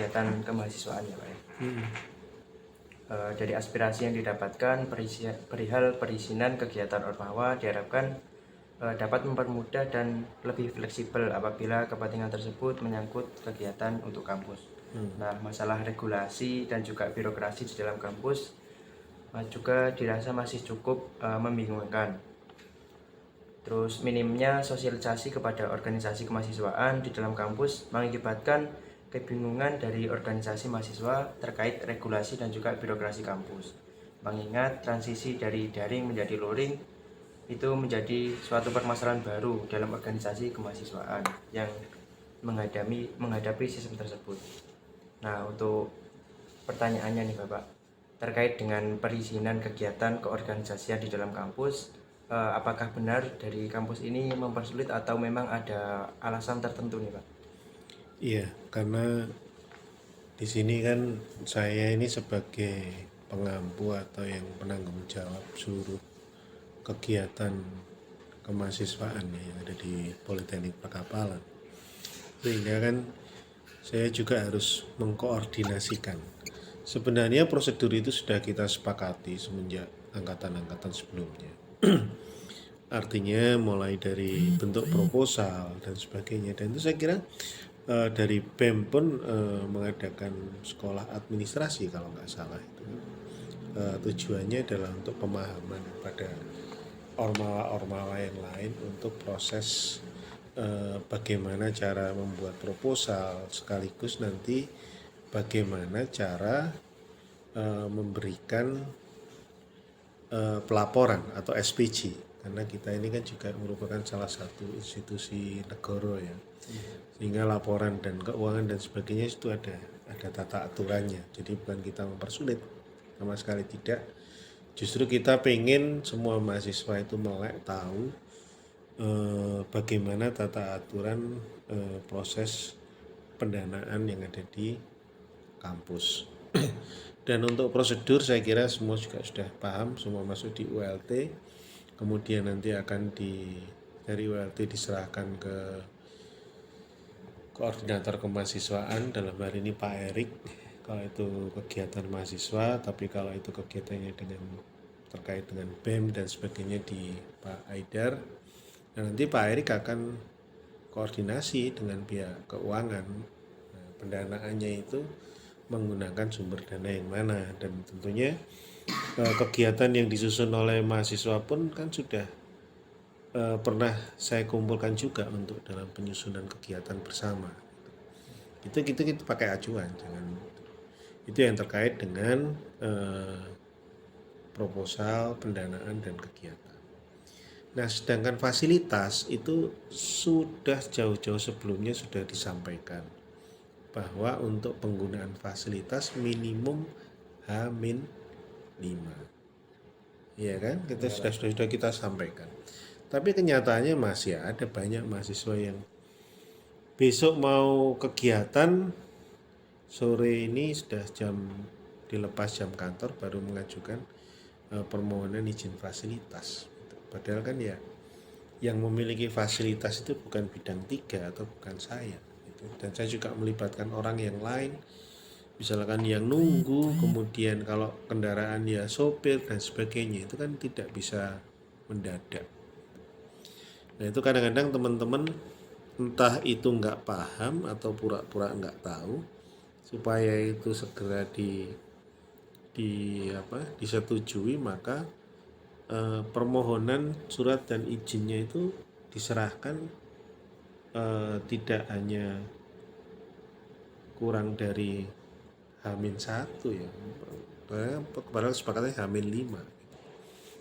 kegiatan kemahasiswaan ya Pak ya. Hmm. Dari aspirasi yang didapatkan perihal perizinan kegiatan Ormawa diharapkan dapat mempermudah dan lebih fleksibel apabila kepentingan tersebut menyangkut kegiatan untuk kampus. Nah, masalah regulasi dan juga birokrasi di dalam kampus juga dirasa masih cukup membingungkan. Terus minimnya sosialisasi kepada organisasi kemahasiswaan di dalam kampus mengakibatkan kebingungan dari organisasi mahasiswa terkait regulasi dan juga birokrasi kampus. Mengingat transisi dari daring menjadi luring itu menjadi suatu permasalahan baru dalam organisasi kemahasiswaan yang menghadapi sistem tersebut. Nah, untuk pertanyaannya nih Bapak, terkait dengan perizinan kegiatan keorganisasian di dalam kampus, apakah benar dari kampus ini mempersulit atau memang ada alasan tertentu nih Pak? Iya, karena di sini kan saya ini sebagai pengampu atau yang penanggung jawab seluruh kegiatan kemahasiswaan yang ada di Politeknik Perkapalan. Sehingga kan saya juga harus mengkoordinasikan. Sebenarnya prosedur itu sudah kita sepakati semenjak angkatan-angkatan sebelumnya. Artinya mulai dari bentuk proposal dan sebagainya. Dan itu saya kira dari BEM pun mengadakan sekolah administrasi kalau nggak salah itu. Tujuannya adalah untuk pemahaman pada ormawa-ormawa yang lain untuk proses bagaimana cara membuat proposal, sekaligus nanti bagaimana cara memberikan pelaporan atau SPG, karena kita ini kan juga merupakan salah satu institusi negara ya, sehingga laporan dan keuangan dan sebagainya itu ada tata aturannya. Jadi bukan kita mempersulit, sama sekali tidak. Justru kita pengen semua mahasiswa itu melek tahu bagaimana tata aturan proses pendanaan yang ada di kampus. Dan untuk prosedur saya kira semua juga sudah paham, semua masuk di ULT, kemudian nanti akan dari ULT diserahkan ke koordinator kemahasiswaan, dalam hal ini Pak Erik kalau itu kegiatan mahasiswa, tapi kalau itu kegiatannya dengan terkait dengan BEM dan sebagainya di Pak Aidar. Dan nanti Pak Erik akan koordinasi dengan pihak keuangan. Nah, pendanaannya itu menggunakan sumber dana yang mana, dan tentunya kegiatan yang disusun oleh mahasiswa pun kan sudah pernah saya kumpulkan juga untuk dalam penyusunan kegiatan bersama. Itu kita pakai acuan, jangan itu yang terkait dengan proposal, pendanaan dan kegiatan. Nah, sedangkan fasilitas itu sudah jauh-jauh sebelumnya sudah disampaikan bahwa untuk penggunaan fasilitas minimum H-5. Iya kan? Kita sudah kita sampaikan. Tapi kenyataannya masih ada banyak mahasiswa yang besok mau kegiatan sore ini sudah dilepas jam kantor baru mengajukan permohonan izin fasilitas. Padahal kan ya yang memiliki fasilitas itu bukan bidang 3 atau bukan saya. Dan saya juga melibatkan orang yang lain, misalkan yang nunggu, kemudian kalau kendaraan ya sopir dan sebagainya, itu kan tidak bisa mendadak. Nah itu kadang-kadang teman-teman entah itu nggak paham atau pura-pura nggak tahu, supaya itu segera disetujui, maka permohonan surat dan izinnya itu diserahkan tidak hanya kurang dari H-1 ya, padahal sepakatnya H-5.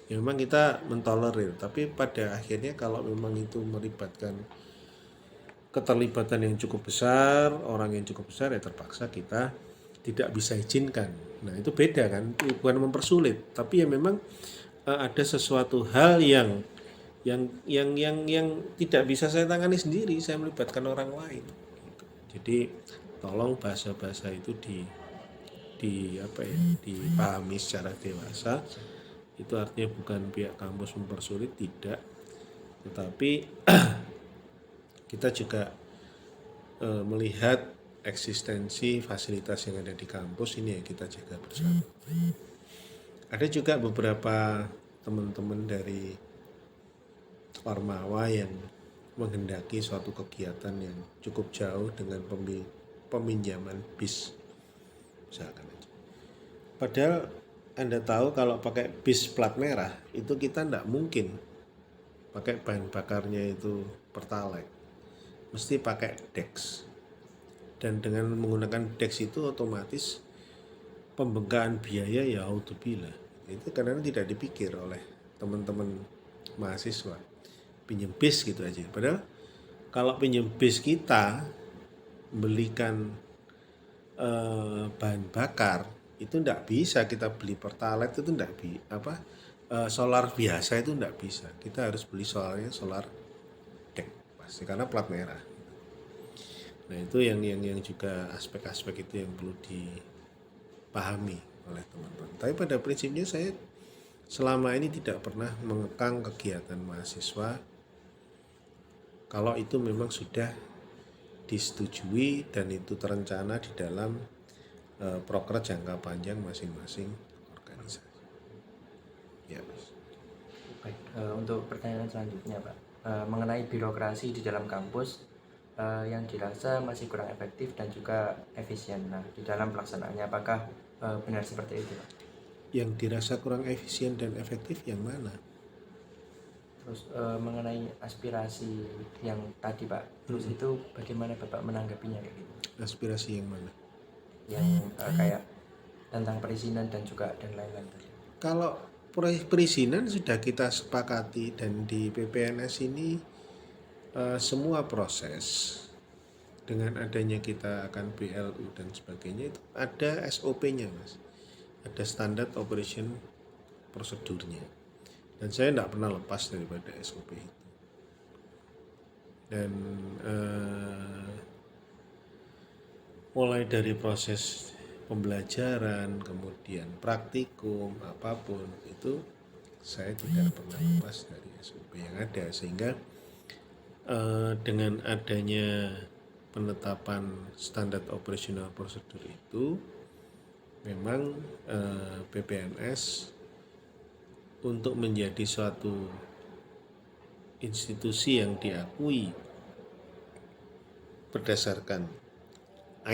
Ya memang kita mentolerir, tapi pada akhirnya kalau memang itu melibatkan keterlibatan yang cukup besar, orang yang cukup besar, ya terpaksa kita tidak bisa izinkan. Nah itu beda kan, bukan mempersulit, tapi ya memang ada sesuatu hal yang tidak bisa saya tangani sendiri, saya melibatkan orang lain. Jadi tolong bahasa-bahasa itu dipahami secara dewasa. Itu artinya bukan pihak kampus mempersulit, tidak, tetapi kita juga melihat eksistensi fasilitas yang ada di kampus ini yang kita jaga bersama. Ada juga beberapa teman-teman dari Ormawa yang menghendaki suatu kegiatan yang cukup jauh dengan peminjaman bis, misalkan aja. Padahal Anda tahu kalau pakai bis plat merah itu kita tidak mungkin pakai bahan bakarnya itu Pertalite, mesti pakai Dex. Dan dengan menggunakan Dex itu otomatis pembengkakan biaya ya auzubillah. Itu karena tidak dipikir oleh teman-teman mahasiswa. Pinjam bis gitu aja. Padahal kalau pinjam bis kita belikan bahan bakar itu tidak bisa kita beli Pertalite, itu tidak solar biasa itu tidak bisa. Kita harus beli solar Dex pasti karena plat merah. Nah itu yang juga aspek-aspek itu yang perlu dipahami oleh teman-teman. Tapi pada prinsipnya saya selama ini tidak pernah mengekang kegiatan mahasiswa kalau itu memang sudah disetujui dan itu terencana di dalam proker jangka panjang masing-masing organisasi. Ya, Mas. Baik, untuk pertanyaan selanjutnya Pak, mengenai birokrasi di dalam kampus yang dirasa masih kurang efektif dan juga efisien. Nah, di dalam pelaksanaannya apakah benar seperti itu Pak? Yang dirasa kurang efisien dan efektif yang mana? Terus mengenai aspirasi yang tadi Pak, terus itu bagaimana Bapak menanggapinya kayak gitu? Aspirasi yang mana? Yang kayak tentang perizinan dan juga dan lain-lain tadi. Kalau perizinan sudah kita sepakati dan di PPNS ini semua proses dengan adanya kita akan BLU dan sebagainya itu ada SOP-nya Mas, ada standard operation prosedurnya dan saya tidak pernah lepas daripada SOP itu. Dan mulai dari proses pembelajaran kemudian praktikum apapun itu saya tidak pernah lepas dari SOP yang ada, sehingga dengan adanya penetapan standar operasional prosedur itu memang PPNS untuk menjadi suatu institusi yang diakui berdasarkan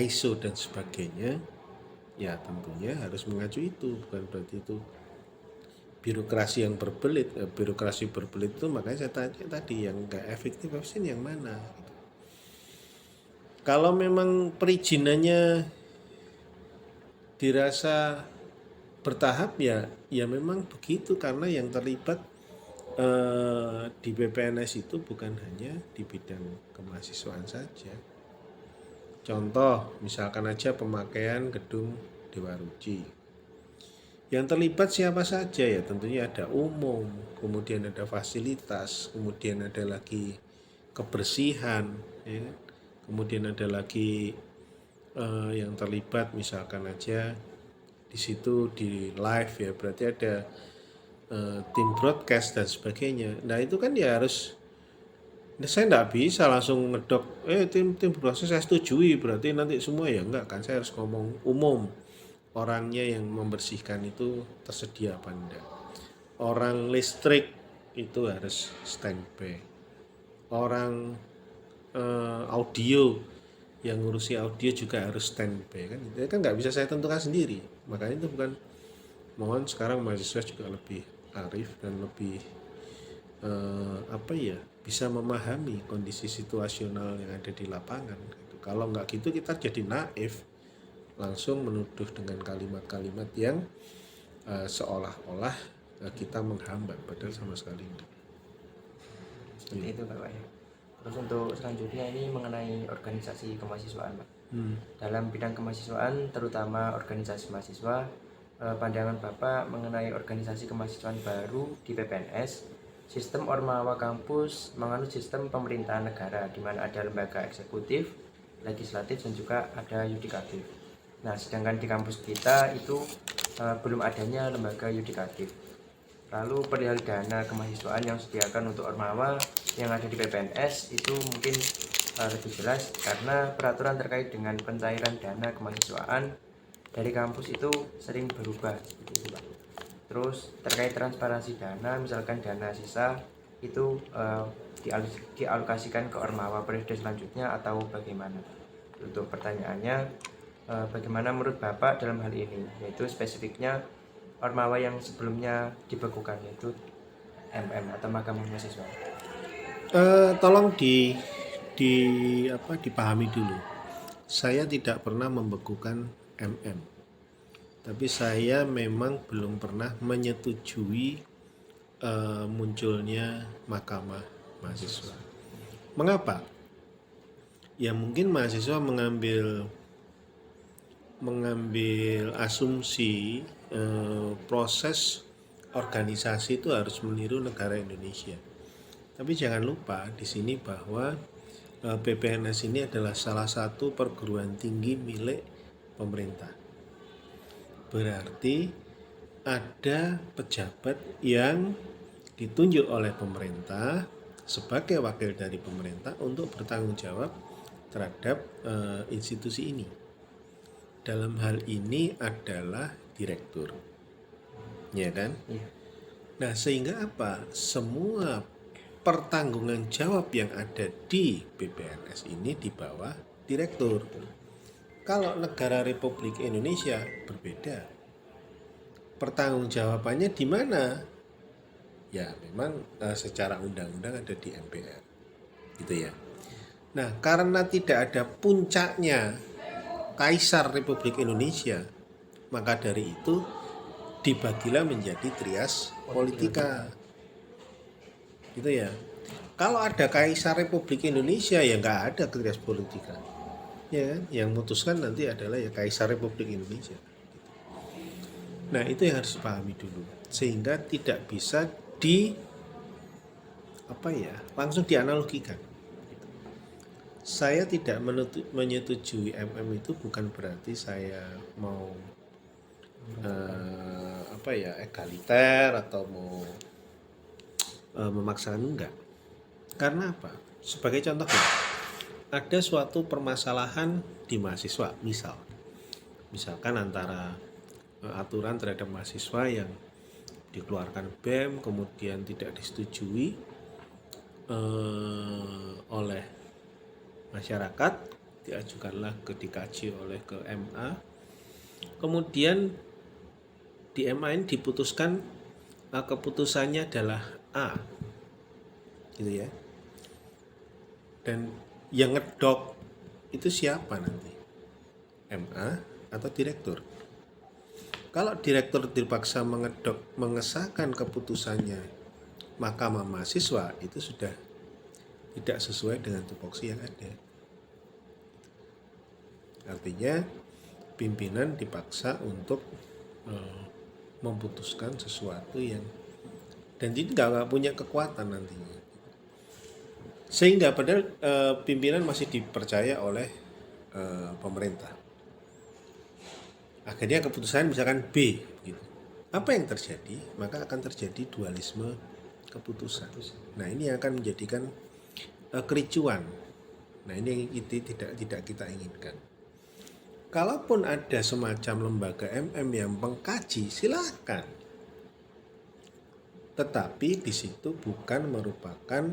ISO dan sebagainya, ya tentunya harus mengacu itu. Bukan berarti itu birokrasi yang berbelit. Birokrasi berbelit itu makanya saya tanya tadi yang nggak efektif yang mana gitu. Kalau memang perizinannya dirasa bertahap ya memang begitu, karena yang terlibat di PPNS itu bukan hanya di bidang kemahasiswaan saja. Contoh misalkan aja pemakaian gedung Dewa Ruci. Yang terlibat siapa saja ya, tentunya ada umum, kemudian ada fasilitas, kemudian ada lagi kebersihan, ya. Kemudian ada lagi yang terlibat misalkan aja di situ di live ya, berarti ada tim broadcast dan sebagainya. Nah itu kan ya harus, saya nggak bisa langsung ngedok tim broadcast saya setujui berarti nanti semua, ya enggak kan, saya harus ngomong umum. Orangnya yang membersihkan itu tersedia apa enggak, orang listrik itu harus standby, orang audio yang ngurusi audio juga harus standby kan, itu kan nggak bisa saya tentukan sendiri. Makanya itu bukan, mohon sekarang mahasiswa juga lebih arif dan lebih bisa memahami kondisi situasional yang ada di lapangan gitu. Kalau nggak gitu kita jadi naif, langsung menuduh dengan kalimat-kalimat yang seolah-olah kita menghambat, padahal sama sekali enggak. Seperti itu Pak ya. Terus untuk selanjutnya ini mengenai organisasi kemahasiswaan Pak. Dalam bidang kemahasiswaan terutama organisasi mahasiswa, pandangan Bapak mengenai organisasi kemahasiswaan baru di PPNS, sistem Ormawa kampus menganut sistem pemerintahan negara di mana ada lembaga eksekutif, legislatif dan juga ada yudikatif. Nah, sedangkan di kampus kita itu belum adanya lembaga yudikatif. Lalu perihal dana kemahasiswaan yang disediakan untuk Ormawa yang ada di PPNS itu mungkin lebih jelas karena peraturan terkait dengan pencairan dana kemahasiswaan dari kampus itu sering berubah seperti itu, Pak. Terus terkait transparansi dana, misalkan dana sisa itu dialokasikan ke Ormawa periode selanjutnya atau bagaimana? Untuk pertanyaannya, bagaimana menurut Bapak dalam hal ini, yaitu spesifiknya Ormawa yang sebelumnya dibekukan, yaitu MM atau Mahkamah Mahasiswa. Tolong dipahami dulu. Saya tidak pernah membekukan MM, tapi saya memang belum pernah menyetujui munculnya Mahkamah Mahasiswa. Mengapa? Ya mungkin mahasiswa mengambil asumsi proses organisasi itu harus meniru negara Indonesia. Tapi jangan lupa di sini bahwa PPNS ini adalah salah satu perguruan tinggi milik pemerintah. Berarti ada pejabat yang ditunjuk oleh pemerintah sebagai wakil dari pemerintah untuk bertanggung jawab terhadap institusi ini. Dalam hal ini adalah direktur, ya kan? Iya. Nah, sehingga apa? Semua pertanggungan jawab yang ada di PPNS ini di bawah direktur. Kalau negara Republik Indonesia berbeda. Pertanggungjawabannya di mana? Ya, memang secara undang-undang ada di MPR. Gitu ya. Nah, karena tidak ada puncaknya Kaisar Republik Indonesia, maka dari itu dibagilah menjadi trias politika. Gitu ya. Kalau ada Kaisar Republik Indonesia ya nggak ada trias politika. Ya kan? Yang memutuskan nanti adalah ya Kaisar Republik Indonesia. Nah, itu yang harus dipahami dulu. Sehingga tidak bisa langsung dianalogikan. Saya tidak menyetujui MM itu bukan berarti saya mau egaliter atau mau memaksakan, enggak. Karena apa? Sebagai contoh, ada suatu permasalahan di mahasiswa, misalkan antara aturan terhadap mahasiswa yang dikeluarkan BEM kemudian tidak disetujui oleh masyarakat, diajukanlah dikaji oleh ke MA, kemudian di MA ini diputuskan keputusannya adalah A, gitu ya. Dan yang ngedok itu siapa nanti? MA atau direktur? Kalau direktur dipaksa mengesahkan keputusannya Mahkamah Mahasiswa, itu sudah tidak sesuai dengan tupoksi yang ada. Artinya pimpinan dipaksa untuk memutuskan sesuatu yang dan itu nggak punya kekuatan nantinya. Sehingga padahal pimpinan masih dipercaya oleh pemerintah. Akhirnya keputusan misalkan B, gitu. Apa yang terjadi? Maka akan terjadi dualisme keputusan. Nah, ini akan menjadikan kericuan. Nah, ini yang tidak kita inginkan. Kalaupun ada semacam lembaga MM yang mengkaji, silakan. Tetapi di situ bukan merupakan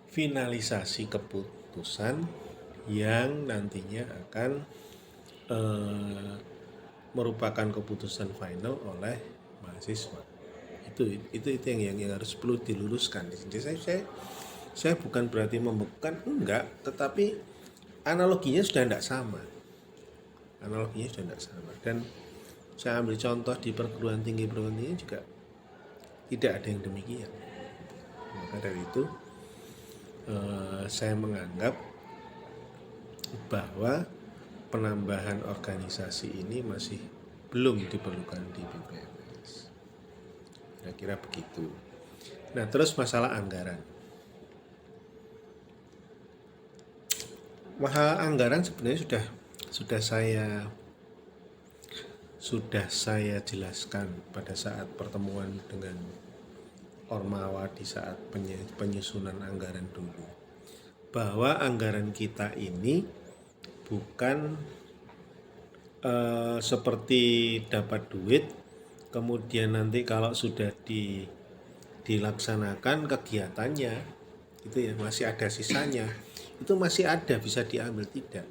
finalisasi keputusan yang nantinya akan merupakan keputusan final oleh mahasiswa. Itu yang harus perlu diluruskan. Jadi saya bukan berarti membekukan, enggak, tetapi analoginya sudah tidak sama. Dan saya ambil contoh di perguruan tinggi juga tidak ada yang demikian. Maka dari itu saya menganggap bahwa penambahan organisasi ini masih belum diperlukan di PPNS. Kira-kira begitu. Nah, terus masalah anggaran. Masalah anggaran sebenarnya sudah saya jelaskan pada saat pertemuan dengan Ormawa di saat penyusunan anggaran dulu. bahwa anggaran kita ini bukan seperti dapat duit, kemudian nanti kalau sudah dilaksanakan kegiatannya, itu ya masih ada sisanya, itu masih ada bisa diambil, tidak.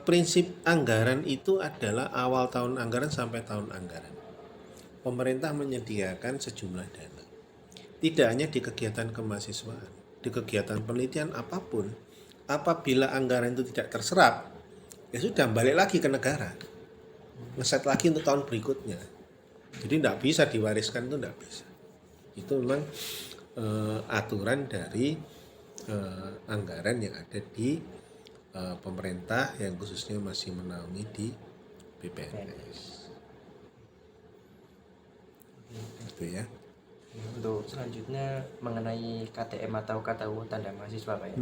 Prinsip anggaran itu adalah awal tahun anggaran sampai tahun anggaran. Pemerintah menyediakan sejumlah dana. Tidak hanya di kegiatan kemahasiswaan, di kegiatan penelitian apapun, apabila anggaran itu tidak terserap, ya sudah balik lagi ke negara, ngeset lagi untuk tahun berikutnya. Jadi tidak bisa diwariskan, itu tidak bisa. Itu memang aturan dari anggaran yang ada di pemerintah yang khususnya masih menaungi di BPNS. Itu ya. Untuk selanjutnya mengenai KTM atau kartu tanda mahasiswa Pak ya.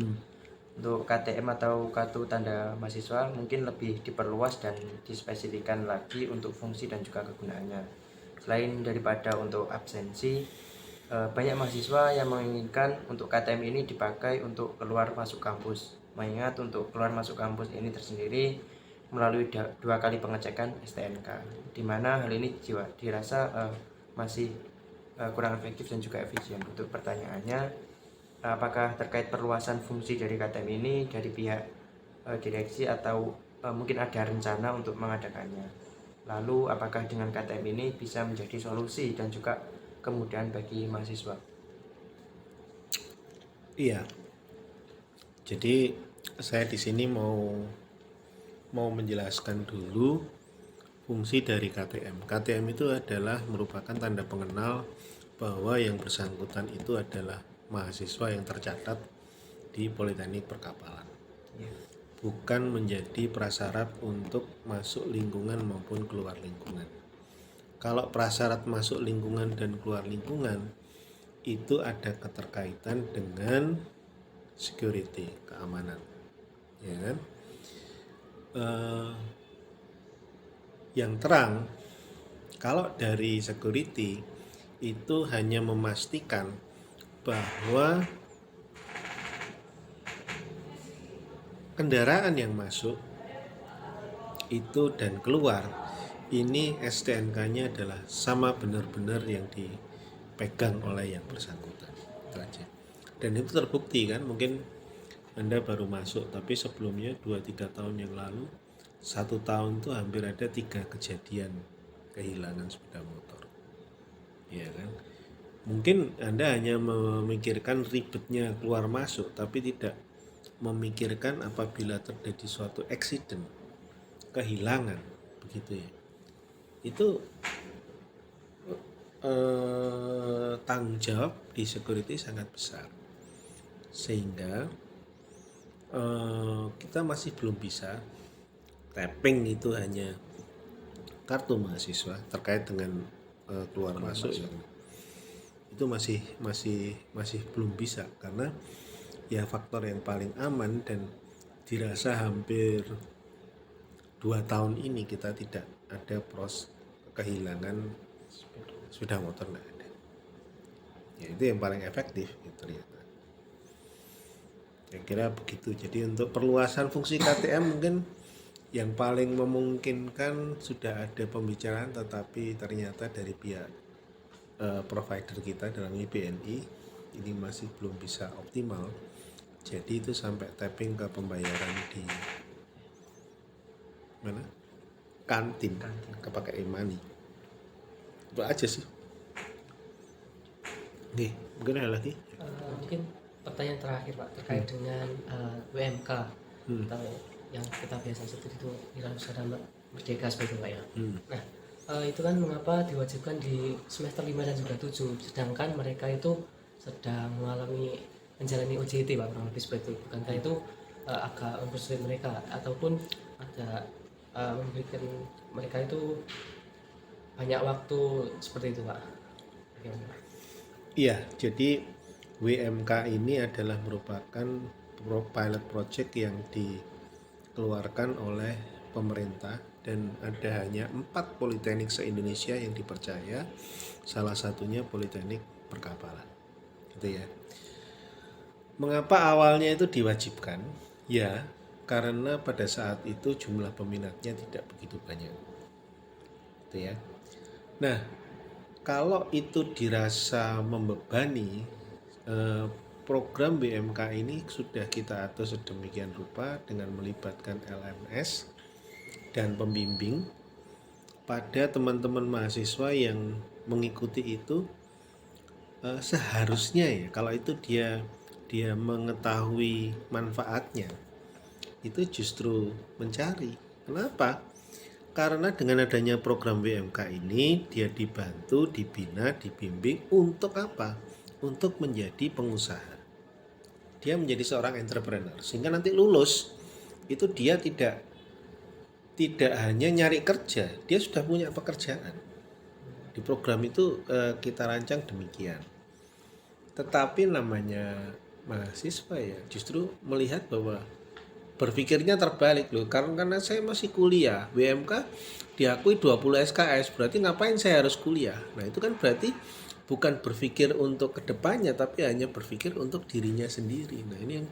Untuk KTM atau kartu tanda mahasiswa mungkin lebih diperluas dan dispesifikkan lagi untuk fungsi dan juga kegunaannya. Selain daripada untuk absensi, banyak mahasiswa yang menginginkan untuk KTM ini dipakai untuk keluar masuk kampus. Mengingat untuk keluar masuk kampus ini tersendiri melalui 2 kali pengecekan STNK, di mana hal ini dirasa masih kurang efektif dan juga efisien. Untuk pertanyaannya, apakah terkait perluasan fungsi dari KTM ini dari pihak direksi atau mungkin ada rencana untuk mengadakannya? Lalu apakah dengan KTM ini bisa menjadi solusi dan juga kemudahan bagi mahasiswa? Iya. Jadi saya di sini mau menjelaskan dulu fungsi dari KTM. KTM itu adalah merupakan tanda pengenal bahwa yang bersangkutan itu adalah mahasiswa yang tercatat di Politeknik Perkapalan. Bukan menjadi prasyarat untuk masuk lingkungan maupun keluar lingkungan. Kalau prasyarat masuk lingkungan dan keluar lingkungan itu ada keterkaitan dengan security, keamanan, ya kan? Yang terang, kalau dari security itu hanya memastikan bahwa kendaraan yang masuk itu dan keluar ini STNK-nya adalah sama benar-benar yang dipegang oleh yang bersangkutan. Itu aja. Dan itu terbukti kan, mungkin Anda baru masuk, tapi sebelumnya 2-3 tahun yang lalu, 1 tahun itu hampir ada 3 kejadian kehilangan sepeda motor. Ya kan? Mungkin Anda hanya memikirkan ribetnya keluar masuk, tapi tidak memikirkan apabila terjadi suatu accident, kehilangan, begitu ya. Itu tanggung jawab di security sangat besar, sehingga kita masih belum bisa tapping itu hanya kartu mahasiswa terkait dengan keluar masuk. Ya. Itu masih belum bisa, karena ya faktor yang paling aman dan dirasa hampir 2 tahun ini kita tidak ada kehilangan sepeda motor, nggak ada. Ya itu yang paling efektif gitu, ternyata. Saya kira begitu. Jadi untuk perluasan fungsi KTM mungkin yang paling memungkinkan sudah ada pembicaraan, tetapi ternyata dari pihak provider kita dalam BNI ini masih belum bisa optimal. Jadi itu sampai tapping ke pembayaran di mana? Kantin. Kepakai e-money. Itu aja sih. Oke, mungkin ada lagi? Mungkin pertanyaan terakhir Pak terkait dengan WMK atau yang kita biasa sebut itu Wirausaha Merdeka seperti itu Pak ya. Nah itu kan mengapa diwajibkan di semester 5 dan juga 7, sedangkan mereka itu sedang menjalani OJT Pak, kurang lebih seperti itu. Bukankah itu agak mempersulit mereka ataupun agak memberikan mereka itu banyak waktu seperti itu Pak? Iya, jadi WMK ini adalah merupakan pilot project yang dikeluarkan oleh pemerintah, dan ada hanya 4 politeknik se-Indonesia yang dipercaya, salah satunya Politeknik Perkapalan, gitu ya. Mengapa awalnya itu diwajibkan? Ya, karena pada saat itu jumlah peminatnya tidak begitu banyak. Gitu ya. Nah, kalau itu dirasa membebani, program BMK ini sudah kita atur sedemikian rupa dengan melibatkan LMS dan pembimbing pada teman-teman mahasiswa yang mengikuti itu. Seharusnya ya kalau itu dia mengetahui manfaatnya, itu justru mencari. Kenapa? Karena dengan adanya program BMK ini dia dibantu, dibina, dibimbing untuk apa? Untuk menjadi pengusaha. Dia menjadi seorang entrepreneur sehingga nanti lulus itu dia tidak hanya nyari kerja, dia sudah punya pekerjaan. Di program itu kita rancang demikian. Tetapi namanya mahasiswa ya justru melihat bahwa berpikirnya terbalik loh, karena saya masih kuliah, BMK diakui 20 SKS, berarti ngapain saya harus kuliah? Nah itu kan berarti bukan berpikir untuk kedepannya, tapi hanya berpikir untuk dirinya sendiri. Nah ini yang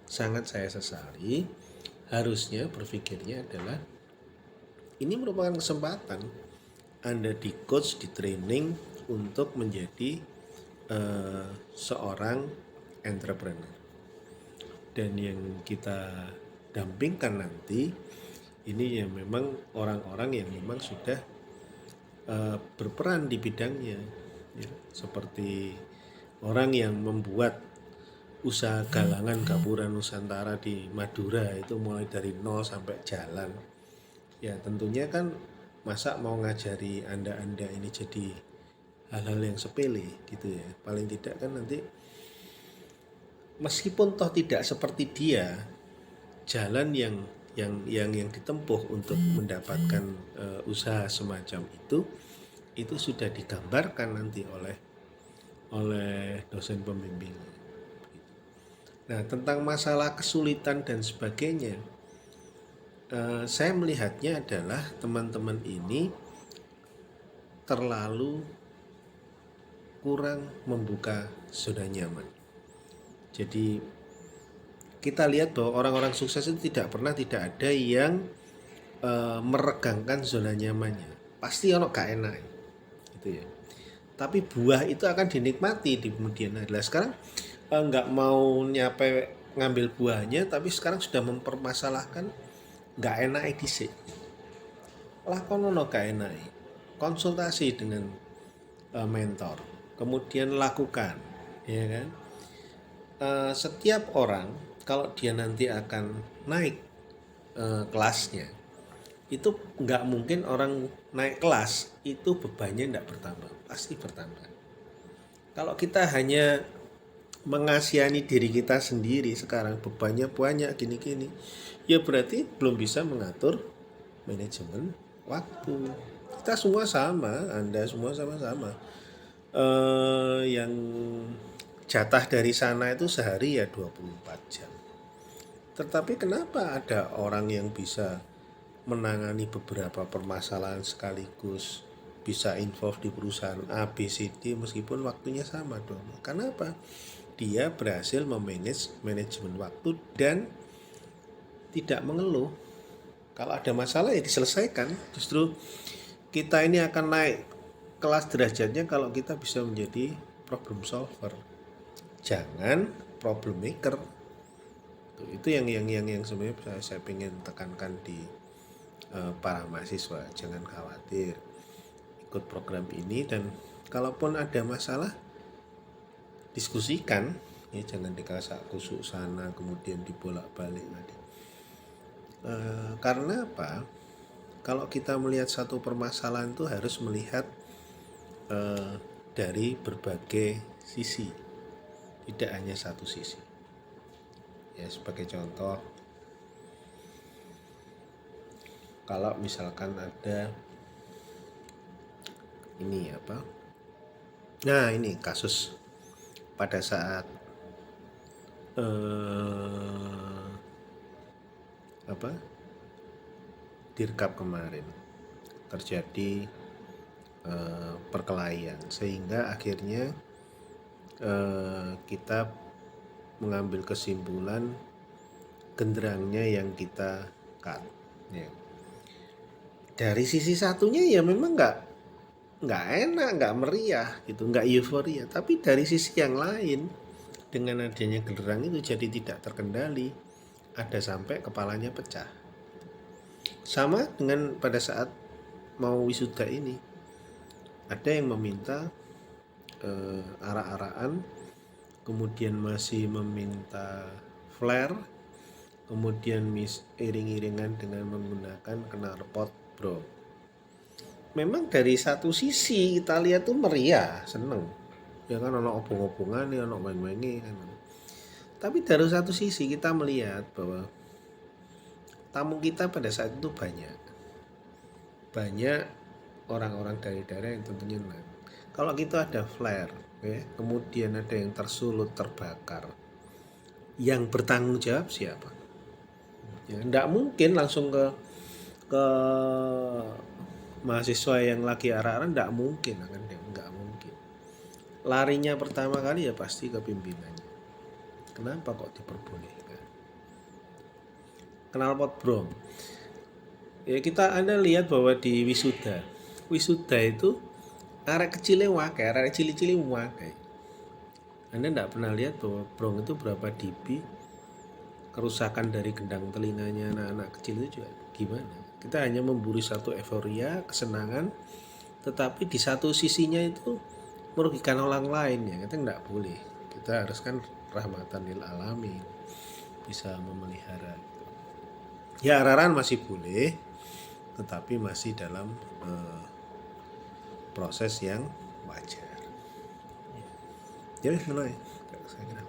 sangat saya sesali. Harusnya berpikirnya adalah ini merupakan kesempatan Anda di coach, di training untuk menjadi seorang entrepreneur. Dan yang kita dampingkan nanti ini ya memang orang-orang yang memang sudah berperan di bidangnya ya. Seperti orang yang membuat usaha galangan gapura Nusantara di Madura itu mulai dari nol sampai jalan ya, tentunya kan masa mau ngajari anda ini jadi hal-hal yang sepele gitu ya. Paling tidak kan nanti meskipun toh tidak seperti dia, jalan yang ditempuh untuk mendapatkan usaha semacam itu sudah digambarkan nanti oleh dosen pembimbing. Nah, tentang masalah kesulitan dan sebagainya, saya melihatnya adalah teman-teman ini terlalu kurang membuka zona nyaman. Jadi kita lihat bahwa orang-orang sukses itu tidak ada yang meregangkan zona nyamannya. Pasti ono gak enak gitu ya. Tapi buah itu akan dinikmati di kemudian hari. Sekarang nggak mau nyampe ngambil buahnya, tapi sekarang sudah mempermasalahkan nggak enak dhisik. Lakonono gak enak. Konsultasi dengan mentor, kemudian lakukan, ya kan? Setiap orang kalau dia nanti akan naik kelasnya, itu nggak mungkin orang naik kelas itu bebannya nggak bertambah, pasti bertambah. Kalau kita hanya mengasihani diri kita sendiri sekarang bebannya banyak gini-gini, ya berarti belum bisa mengatur manajemen waktu. Kita semua sama, Anda semua sama-sama. Yang jatah dari sana itu sehari ya 24 jam. Tetapi kenapa ada orang yang bisa menangani beberapa permasalahan sekaligus, bisa involve di perusahaan A, B, C, D meskipun waktunya sama dong. Kenapa? Dia berhasil memanage manajemen waktu dan tidak mengeluh. Kalau ada masalah ya diselesaikan. Justru kita ini akan naik kelas derajatnya kalau kita bisa menjadi problem solver. Jangan problem maker. Itu yang sebenarnya saya ingin tekankan di para mahasiswa. Jangan khawatir, ikut program ini, dan kalaupun ada masalah diskusikan ya, jangan dikasak kusuk sana kemudian dibolak-balik nanti. Karena apa? Kalau kita melihat satu permasalahan itu harus melihat dari berbagai sisi, tidak hanya satu sisi. Ya, sebagai contoh, kalau misalkan ada ini apa? Nah, ini kasus pada saat Dirkap kemarin terjadi perkelahian sehingga akhirnya kita mengambil kesimpulan genderangnya yang kita cut. Ya. Dari sisi satunya ya memang nggak enak, nggak meriah gitu, nggak euforia. Tapi dari sisi yang lain, dengan adanya genderang itu jadi tidak terkendali, ada sampai kepalanya pecah. Sama dengan pada saat mau wisuda ini, ada yang meminta arak-arakan, kemudian masih meminta flare, kemudian iring-iringan dengan menggunakan knalpot bro. Memang dari satu sisi kita lihat tuh meriah, seneng ya kan, ono obong-obongan ya, ono main-mainnya kan. Tapi dari satu sisi kita melihat bahwa tamu kita pada saat itu banyak orang-orang dari daerah yang tentunya menang. Kalau kita ada flare ya, kemudian ada yang tersulut terbakar, yang bertanggung jawab siapa? Ya, enggak mungkin langsung ke mahasiswa yang lagi arak-arakan, enggak mungkin, enggak mungkin. Larinya pertama kali ya pasti ke pimpinannya. Kenapa kok diperbolehkan? Knalpot bro. Ya Anda lihat bahwa di wisuda itu arek kecilnya wakai, arek cili-cili wakai. Anda enggak pernah lihat bahwa brong itu berapa dB, kerusakan dari gendang telinganya anak-anak kecil itu juga gimana. Kita hanya memburu satu euforia, kesenangan, tetapi di satu sisinya itu merugikan orang lain ya. Kita enggak boleh. Kita harus kan rahmatan lil alamin, bisa memelihara. Ya araran masih boleh, tetapi masih dalam proses yang wajar. Ya menurut saya kira.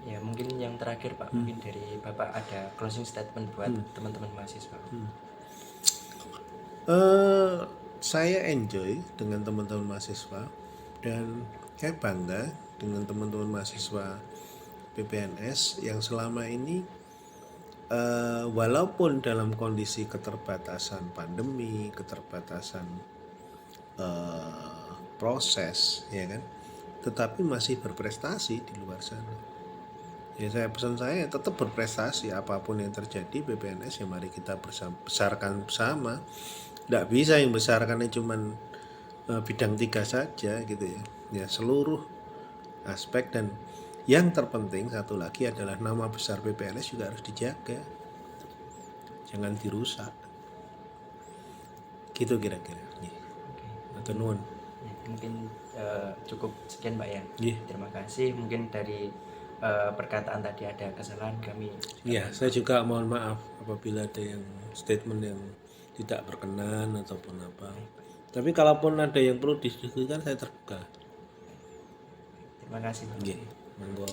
Ya mungkin yang terakhir Pak, mungkin dari Bapak ada closing statement buat teman-teman mahasiswa. Saya enjoy dengan teman-teman mahasiswa dan saya bangga dengan teman-teman mahasiswa PPNS yang selama ini walaupun dalam kondisi keterbatasan pandemi, keterbatasan proses ya kan, tetapi masih berprestasi di luar sana. Ya pesan saya tetap berprestasi apapun yang terjadi PPNS ya, mari kita besarkan bersama. Tidak bisa yang besarkannya cuman bidang 3 saja gitu ya. Ya seluruh aspek, dan yang terpenting satu lagi adalah nama besar PPNS juga harus dijaga. Jangan dirusak. Gitu kira-kira. Atau nuwun. Mungkin cukup sekian Pak ya. Yeah. Terima kasih. Mungkin dari perkataan tadi ada kesalahan kami. Ya, saya juga mohon maaf apabila ada yang statement yang tidak berkenan ataupun apa. Tapi kalaupun ada yang perlu didiskusikan, saya terbuka. Terima kasih Pak. Monggo.